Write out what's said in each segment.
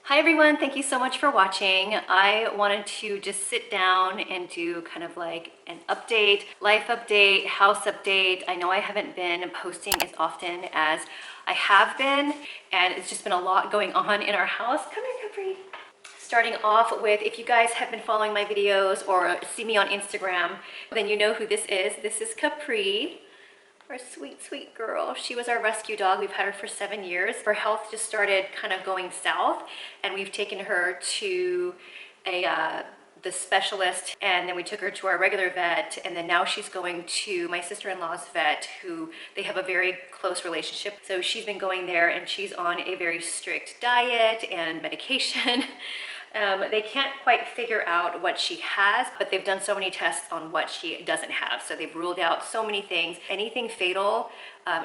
Hi everyone, thank you so much for watching. I wanted to just sit down and do kind of like an update, life update, house update. I know I haven't been posting as often as I have been, and it's just been a lot going on in our house. Come here, Capri. Starting off with, if you guys have been following my videos or see me on Instagram, then you know who this is. This is Capri. Our sweet, sweet girl. She was our rescue dog. We've had her for 7 years. Her health just started kind of going south, and we've taken her to the specialist, and then we took her to our regular vet, and then now she's going to my sister-in-law's vet, who they have a very close relationship. So she's been going there, and she's on a very strict diet and medication. They can't quite figure out what she has, but they've done so many tests on what she doesn't have. So they've ruled out so many things. Anything fatal,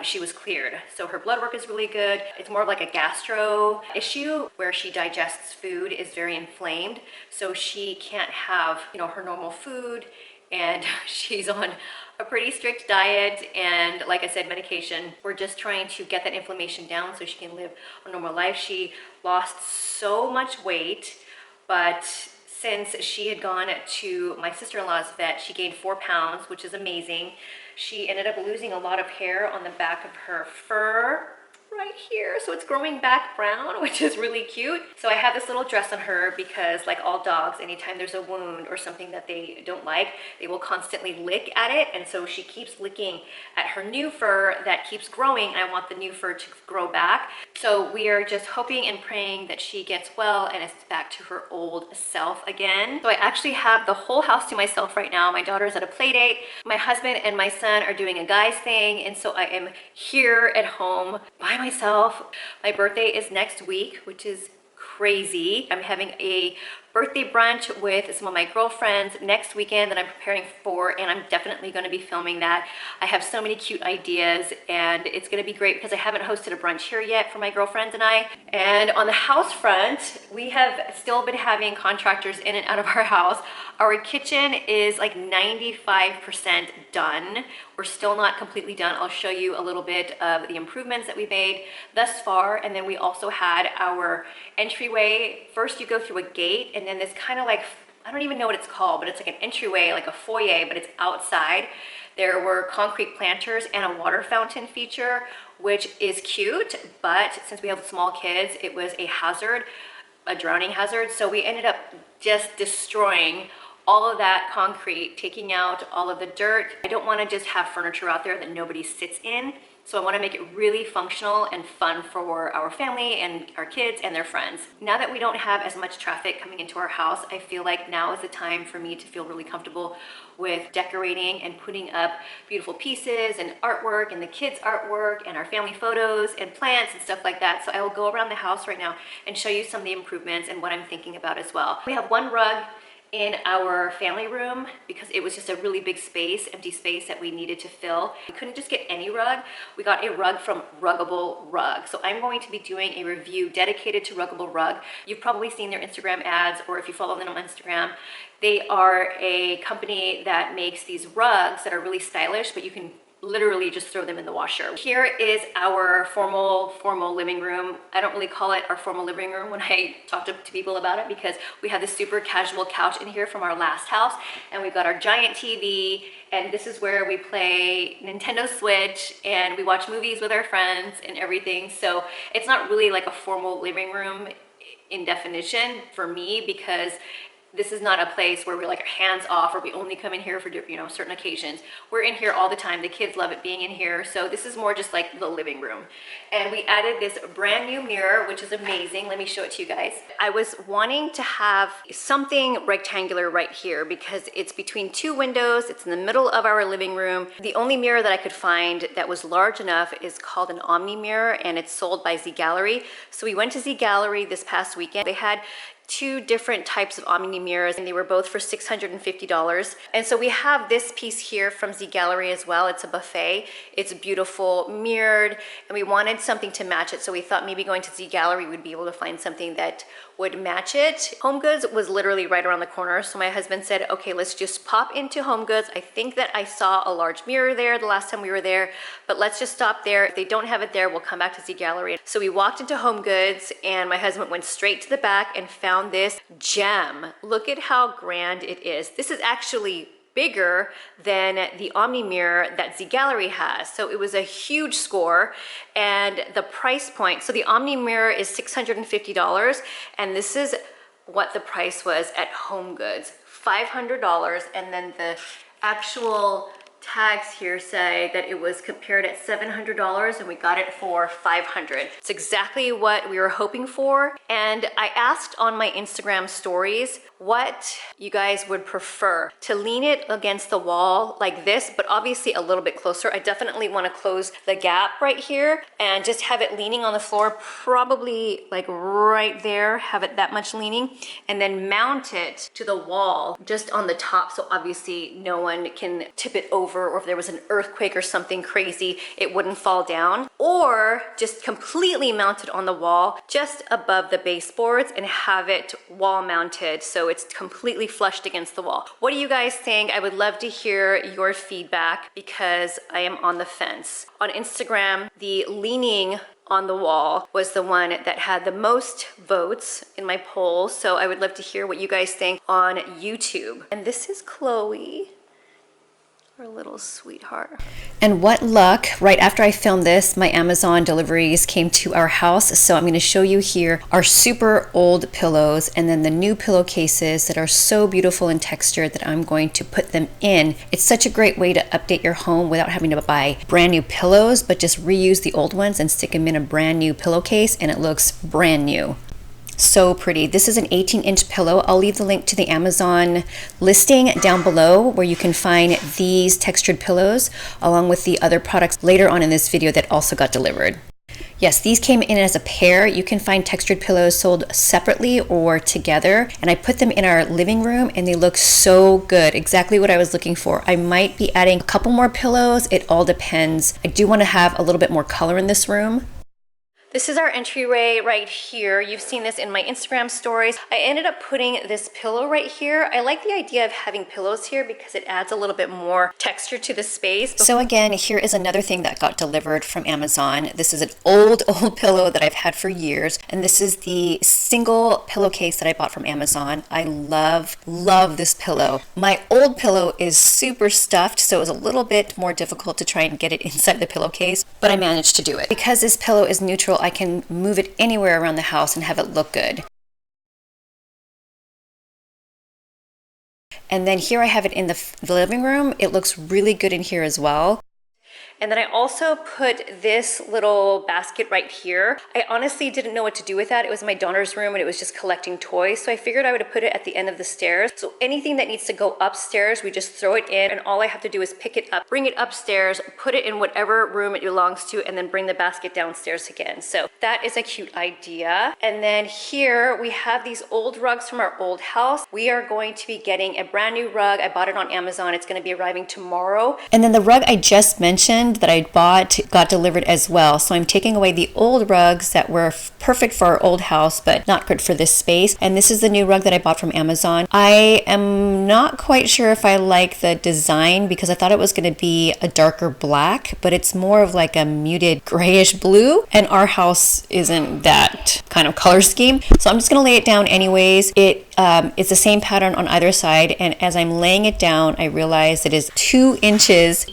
she was cleared. So her blood work is really good. It's more of like a gastro issue where she digests food, is very inflamed. So she can't have, her normal food. And she's on a pretty strict diet and, like I said, medication. We're just trying to get that inflammation down so she can live a normal life. She lost so much weight, but since she had gone to my sister-in-law's vet, she gained 4 pounds, which is amazing. She ended up losing a lot of hair on the back of her fur right here, so it's growing back brown, which is really cute. So I have this little dress on her because, like all dogs, anytime there's a wound or something that they don't like, they will constantly lick at it, and so she keeps licking at her new fur that keeps growing, and I want the new fur to grow back. So we are just hoping and praying that she gets well and is back to her old self again. So I actually have the whole house to myself right now. My daughter's at a play date. My husband and my son are doing a guy's thing, and so I am here at home by myself. My birthday is next week, which is crazy. I'm having a birthday brunch with some of my girlfriends next weekend that I'm preparing for, and I'm definitely going to be filming that. I have so many cute ideas, and it's going to be great because I haven't hosted a brunch here yet for my girlfriends and I. And on the house front, we have still been having contractors in and out of our house. Our kitchen is like 95% done. We're still not completely done. I'll show you a little bit of the improvements that we made thus far. And then we also had our entryway. First you go through a gate, and then this kind of like, I don't even know what it's called, but it's like an entryway, like a foyer, but it's outside. There were concrete planters and a water fountain feature, which is cute, but since we have small kids, it was a hazard, a drowning hazard. So we ended up just destroying all of that concrete, taking out all of the dirt. I don't want to just have furniture out there that nobody sits in. So I want to make it really functional and fun for our family and our kids and their friends. Now that we don't have as much traffic coming into our house, I feel like now is the time for me to feel really comfortable with decorating and putting up beautiful pieces and artwork and the kids' artwork and our family photos and plants and stuff like that. So I will go around the house right now and show you some of the improvements and what I'm thinking about as well. We have one rug in our family room because it was just a really big space, empty space that we needed to fill. We couldn't just get any rug. We got a rug from Ruggable Rug. So I'm going to be doing a review dedicated to Ruggable Rug. You've probably seen their Instagram ads, or if you follow them on Instagram, they are a company that makes these rugs that are really stylish, but you can literally just throw them in the washer. Here is our formal living room. I don't really call it our formal living room when I talk to people about it, because we have this super casual couch in here from our last house, and we've got our giant TV, and this is where we play Nintendo Switch and we watch movies with our friends and everything. So it's not really like a formal living room in definition for me, because this is not a place where we're like hands off or we only come in here for certain occasions. We're in here all the time. The kids love it being in here. So this is more just like the living room. And we added this brand new mirror, which is amazing. Let me show it to you guys. I was wanting to have something rectangular right here because it's between 2 windows. It's in the middle of our living room. The only mirror that I could find that was large enough is called an Omni mirror, and it's sold by Z Gallery. So we went to Z Gallery this past weekend. They had two different types of Omni mirrors, and they were both for $650. And so we have this piece here from Z Gallery as well. It's a buffet. It's beautiful, mirrored, and we wanted something to match it. So we thought maybe going to Z Gallery we'd be able to find something that would match it. Homegoods was literally right around the corner. So my husband said, okay, let's just pop into Homegoods. I think that I saw a large mirror there the last time we were there, but let's just stop there. If they don't have it there, we'll come back to Z Gallery. So we walked into Homegoods and my husband went straight to the back and found this gem. Look at how grand it is. This is actually bigger than the Omni mirror that Z Gallery has. So it was a huge score, and the price point, so the Omni mirror is $650, and this is what the price was at Homegoods, $500, and then the actual tags here say that it was compared at $700 and we got it for $500. It's exactly what we were hoping for. And I asked on my Instagram stories what you guys would prefer, to lean it against the wall like this, but obviously a little bit closer. I definitely want to close the gap right here and just have it leaning on the floor, probably like right there, have it that much leaning, and then mount it to the wall just on the top, so obviously no one can tip it over, or if there was an earthquake or something crazy, it wouldn't fall down. Or just completely mount it on the wall just above the baseboards and have it wall mounted so it's completely flushed against the wall. What do you guys think? I would love to hear your feedback because I am on the fence. On Instagram, the leaning on the wall was the one that had the most votes in my poll, so I would love to hear what you guys think on YouTube. And this is Chloe, our little sweetheart. And what luck, right after I filmed this, my Amazon deliveries came to our house. So I'm going to show you here our super old pillows and then the new pillowcases that are so beautiful in texture that I'm going to put them in. It's such a great way to update your home without having to buy brand new pillows, but just reuse the old ones and stick them in a brand new pillowcase and it looks brand new. So pretty. This is an 18-inch pillow. I'll leave the link to the Amazon listing down below where you can find these textured pillows along with the other products later on in this video that also got delivered. Yes, these came in as a pair. You can find textured pillows sold separately or together, and I put them in our living room and they look so good. Exactly what I was looking for. I might be adding a couple more pillows. It all depends. I do want to have a little bit more color in this room. This is our entryway right here. You've seen this in my Instagram stories. I ended up putting this pillow right here. I like the idea of having pillows here because it adds a little bit more texture to the space. So again, here is another thing that got delivered from Amazon. This is an old pillow that I've had for years. And this is the single pillowcase that I bought from Amazon. I love this pillow. My old pillow is super stuffed, so it was a little bit more difficult to try and get it inside the pillowcase, but I managed to do it. Because this pillow is neutral, I can move it anywhere around the house and have it look good. And then here I have it in the living room. It looks really good in here as well. And then I also put this little basket right here. I honestly didn't know what to do with that. It was my daughter's room and it was just collecting toys. So I figured I would put it at the end of the stairs. So anything that needs to go upstairs, we just throw it in and all I have to do is pick it up, bring it upstairs, put it in whatever room it belongs to, and then bring the basket downstairs again. So that is a cute idea. And then here we have these old rugs from our old house. We are going to be getting a brand new rug. I bought it on Amazon. It's going to be arriving tomorrow. And then the rug I just mentioned that I bought got delivered as well. So I'm taking away the old rugs that were perfect for our old house, but not good for this space. And this is the new rug that I bought from Amazon. I am not quite sure if I like the design because I thought it was going to be a darker black, but it's more of like a muted grayish blue. And our house isn't that kind of color scheme. So I'm just going to lay it down anyways. It's the same pattern on either side. And as I'm laying it down, I realized it is 4 inches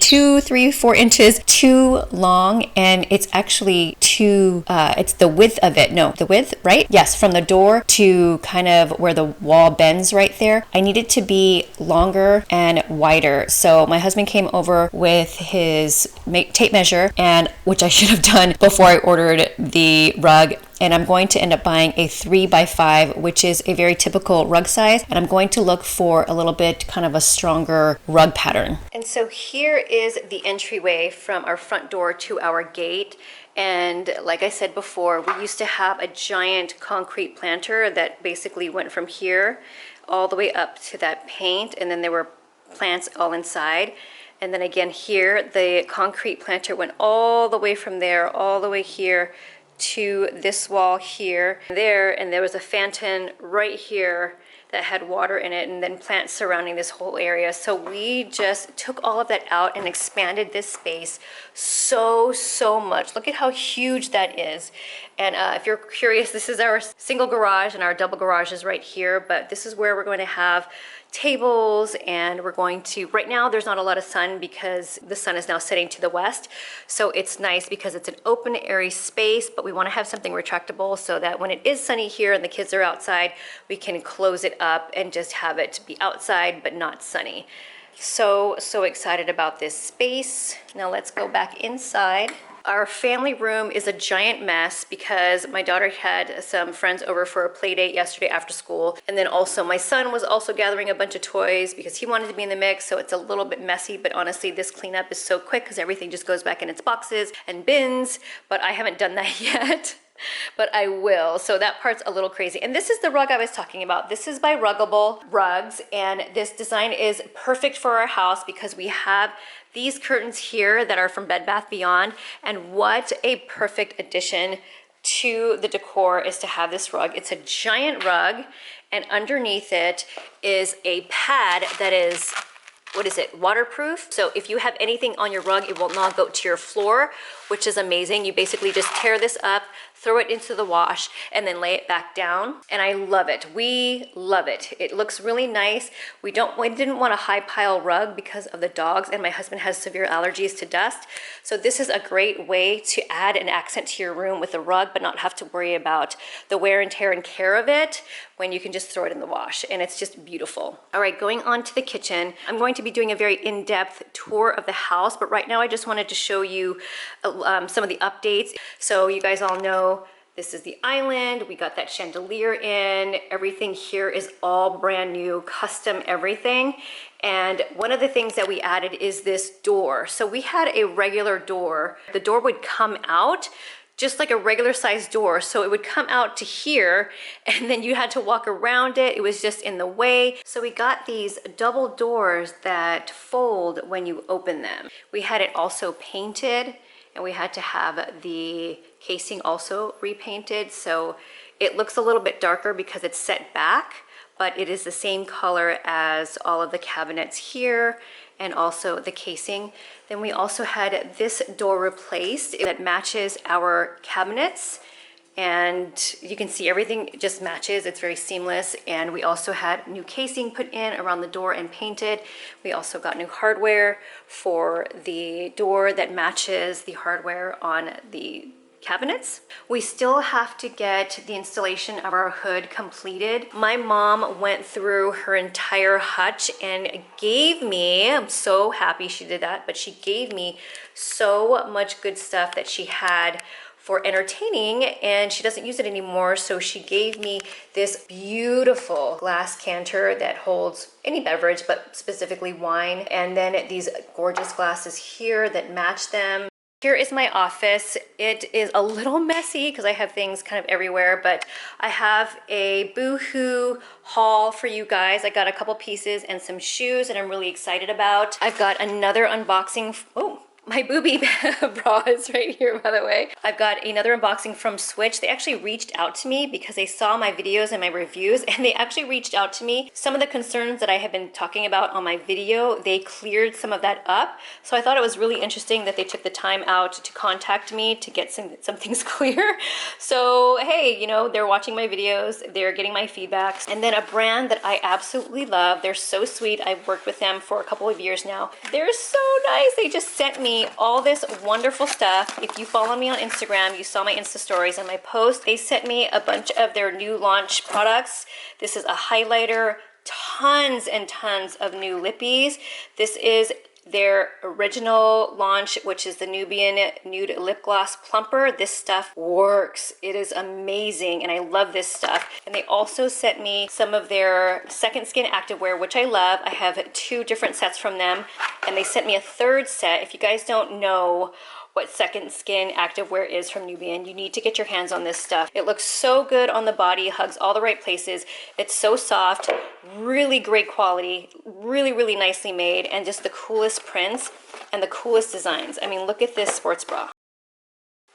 too long, and it's actually it's the width of it. No, the width, right? Yes, from the door to kind of where the wall bends right there. I need it to be longer and wider. So my husband came over with his tape measure, and which I should have done before I ordered the rug. And I'm going to end up buying a 3x5, which is a very typical rug size. And I'm going to look for a little bit kind of a stronger rug pattern. And so here is the entryway from our front door to our gate. And like I said before, we used to have a giant concrete planter that basically went from here all the way up to that paint, and then there were plants all inside. And then again here, the concrete planter went all the way from there, all the way here to this wall here, there, and there was a fountain right here that had water in it, and then plants surrounding this whole area. So we just took all of that out and expanded this space so much. Look at how huge that is. And if you're curious, this is our single garage, and our double garage is right here, but this is where we're going to have tables, and we're going to, right now there's not a lot of sun because the sun is now setting to the west, so it's nice because it's an open airy space, but we want to have something retractable so that when it is sunny here and the kids are outside, we can close it up and just have it be outside but not sunny. So excited about this space. Now let's go back inside. Our family room is a giant mess because my daughter had some friends over for a play date yesterday after school. And then also my son was also gathering a bunch of toys because he wanted to be in the mix. So it's a little bit messy, but honestly, this cleanup is so quick because everything just goes back in its boxes and bins, but I haven't done that yet. But I will. So that part's a little crazy. And this is the rug I was talking about. This is by Ruggable Rugs, and this design is perfect for our house because we have these curtains here that are from Bed Bath Beyond, and what a perfect addition to the decor is to have this rug. It's a giant rug, and underneath it is a pad that is, what is it, waterproof? So if you have anything on your rug, it will not go to your floor, which is amazing. You basically just tear this up, throw it into the wash, and then lay it back down. And I love it. We love it. It looks really nice. We didn't want a high pile rug because of the dogs, and my husband has severe allergies to dust. So this is a great way to add an accent to your room with a rug, but not have to worry about the wear and tear and care of it when you can just throw it in the wash, and it's just beautiful. All right, going on to the kitchen. I'm going to be doing a very in-depth tour of the house, but right now I just wanted to show you some of the updates. So you guys all know this is the island. We got that chandelier in. Everything here is all brand new, custom everything. And one of the things that we added is this door. So we had a regular door. The door would come out just like a regular sized door. So it would come out to here, and then you had to walk around it. It was just in the way. So we got these double doors that fold when you open them. We had it also painted, and we had to have the casing also repainted. So it looks a little bit darker because it's set back, but it is the same color as all of the cabinets here and also the casing. Then we also had this door replaced that matches our cabinets, and you can see everything just matches. It's very seamless. And we also had new casing put in around the door and painted. We also got new hardware for the door that matches the hardware on the cabinets. We still have to get the installation of our hood completed. My mom went through her entire hutch and gave me, I'm so happy she did that, but she gave me so much good stuff that she had for entertaining, and she doesn't use it anymore. So she gave me this beautiful glass canter that holds any beverage, but specifically wine. And then these gorgeous glasses here that match them. Here is my office. It is a little messy because I have things kind of everywhere, but I have a Boohoo haul for you guys. I got a couple pieces and some shoes that I'm really excited about. I've got another unboxing. Oh, my booby bra is right here, by the way. I've got another unboxing from Switch. They actually reached out to me because they saw my videos and my reviews, and they actually reached out to me. Some of the concerns that I have been talking about on my video, they cleared some of that up. So I thought it was really interesting that they took the time out to contact me to get some things clear. So hey, you know, they're watching my videos, they're getting my feedbacks. And then a brand that I absolutely love. They're so sweet. I've worked with them for a couple of years now. They're so nice. They just sent me all this wonderful stuff. If you follow me on Instagram, you saw my Insta stories and my post. They sent me a bunch of their new launch products. This is a highlighter, tons and tons of new lippies. This is their original launch, which is the Nubyen Nude Lip Gloss Plumper. This stuff works. It is amazing, and I love this stuff. And they also sent me some of their Second Skin Activewear, which I love. I have 2 different sets from them, and they sent me a 3rd set. If you guys don't know what second skin activewear is from Nubyen. You need to get your hands on this stuff. It looks so good on the body, hugs all the right places. It's so soft, really great quality, really, really nicely made, and just the coolest prints and the coolest designs. I mean, look at this sports bra.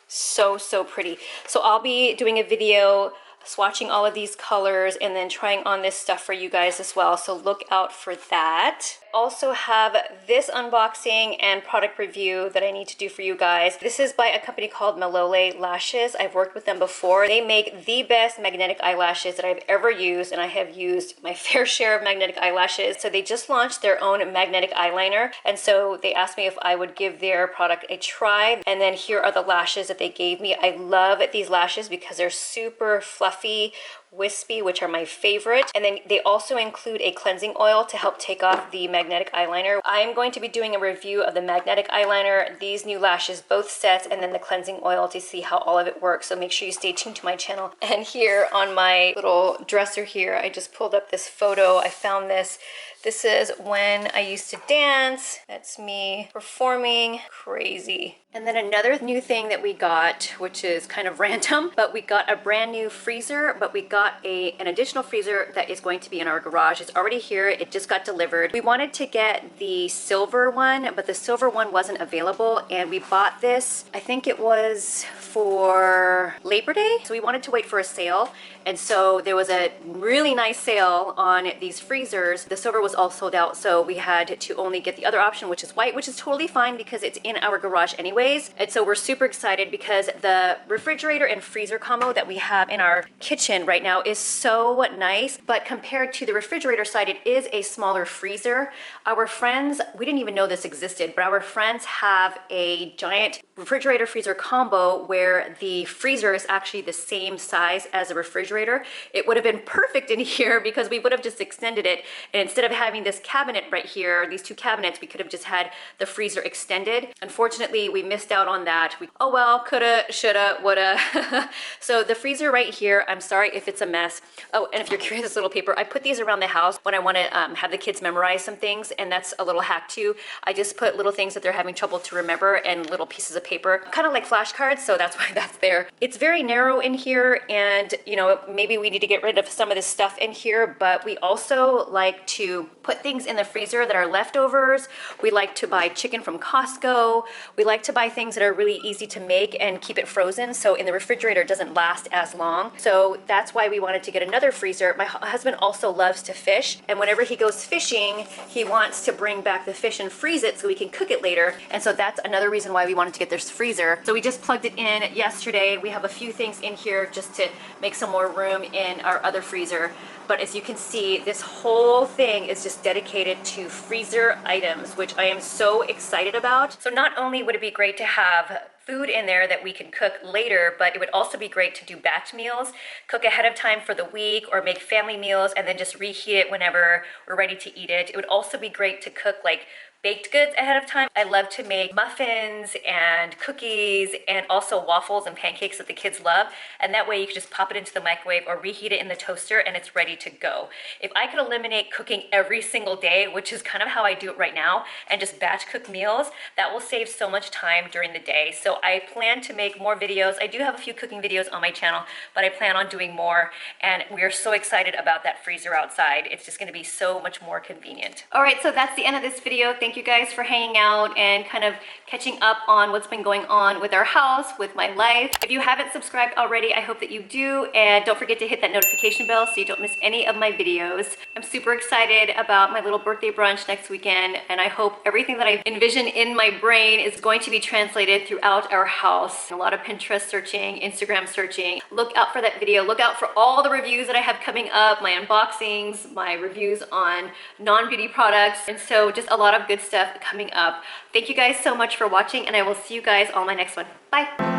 So, so pretty. So I'll be doing a video swatching all of these colors and then trying on this stuff for you guys as well. So look out for that. Also have this unboxing and product review that I need to do for you guys. This is by a company called Malole Lashes. I've worked with them before. They make the best magnetic eyelashes that I've ever used, and I have used my fair share of magnetic eyelashes. So they just launched their own magnetic eyeliner, and so they asked me if I would give their product a try. And then here are the lashes that they gave me. I love these lashes because they're super fluffy, wispy, which are my favorite. And then they also include a cleansing oil to help take off the magnetic eyeliner. I'm going to be doing a review of the magnetic eyeliner, these new lashes, both sets, and then the cleansing oil to see how all of it works. So make sure you stay tuned to my channel. And here on my little dresser here, I just pulled up this photo. I found this. This is when I used to dance. That's me performing. Crazy. And then another new thing that we got, which is kind of random, but we got a brand new freezer, but we got an additional freezer that is going to be in our garage. It's already here. It just got delivered. We wanted to get the silver one, but the silver one wasn't available, and we bought this, I think it was for Labor Day. So we wanted to wait for a sale, and so there was a really nice sale on these freezers. The silver was all sold out, so we had to only get the other option, which is white, which is totally fine because it's in our garage anyways. And so we're super excited because the refrigerator and freezer combo that we have in our kitchen right now is so nice, but compared to the refrigerator side, it is a smaller freezer. Our friends, we didn't even know this existed, but our friends have a giant refrigerator freezer combo where the freezer is actually the same size as a refrigerator. It would have been perfect in here because we would have just extended it, and instead of having this cabinet right here, these two cabinets, we could have just had the freezer extended. Unfortunately, we missed out on that. Oh well, coulda, shoulda, woulda. So the freezer right here, I'm sorry if it's a mess. Oh, and if you're curious, this little paper, I put these around the house when I want to have the kids memorize some things, and that's a little hack too. I just put little things that they're having trouble to remember and little pieces of paper, kind of like flashcards, so that's why that's there. It's very narrow in here, and you know, maybe we need to get rid of some of this stuff in here, but we also like to put things in the freezer that are leftovers. We like to buy chicken from Costco. We like to buy things that are really easy to make and keep it frozen, so in the refrigerator it doesn't last as long. So that's why we wanted to get another freezer. My husband also loves to fish, and whenever he goes fishing, he wants to bring back the fish and freeze it so we can cook it later. And so that's another reason why we wanted to get this freezer. So we just plugged it in yesterday. We have a few things in here just to make some more room in our other freezer. But as you can see, this whole thing is just dedicated to freezer items, which I am so excited about. So not only would it be great to have food in there that we can cook later, but it would also be great to do batch meals, cook ahead of time for the week, or make family meals and then just reheat it whenever we're ready to eat it. It would also be great to cook like baked goods ahead of time. I love to make muffins and cookies and also waffles and pancakes that the kids love. And that way you can just pop it into the microwave or reheat it in the toaster and it's ready to go. If I could eliminate cooking every single day, which is kind of how I do it right now, and just batch cook meals, that will save so much time during the day. So I plan to make more videos. I do have a few cooking videos on my channel, but I plan on doing more. And we are so excited about that freezer outside. It's just gonna be so much more convenient. All right, so that's the end of this video. Thank you guys for hanging out and kind of catching up on what's been going on with our house, with my life. If you haven't subscribed already, I hope that you do, and don't forget to hit that notification bell so you don't miss any of my videos. I'm super excited about my little birthday brunch next weekend, and I hope everything that I envision in my brain is going to be translated throughout our house. A lot of Pinterest searching, Instagram searching. Look out for that video. Look out for all the reviews that I have coming up, my unboxings, my reviews on non-beauty products, and so just a lot of good stuff coming up. Thank you guys so much for watching, and I will see you guys on my next one. Bye.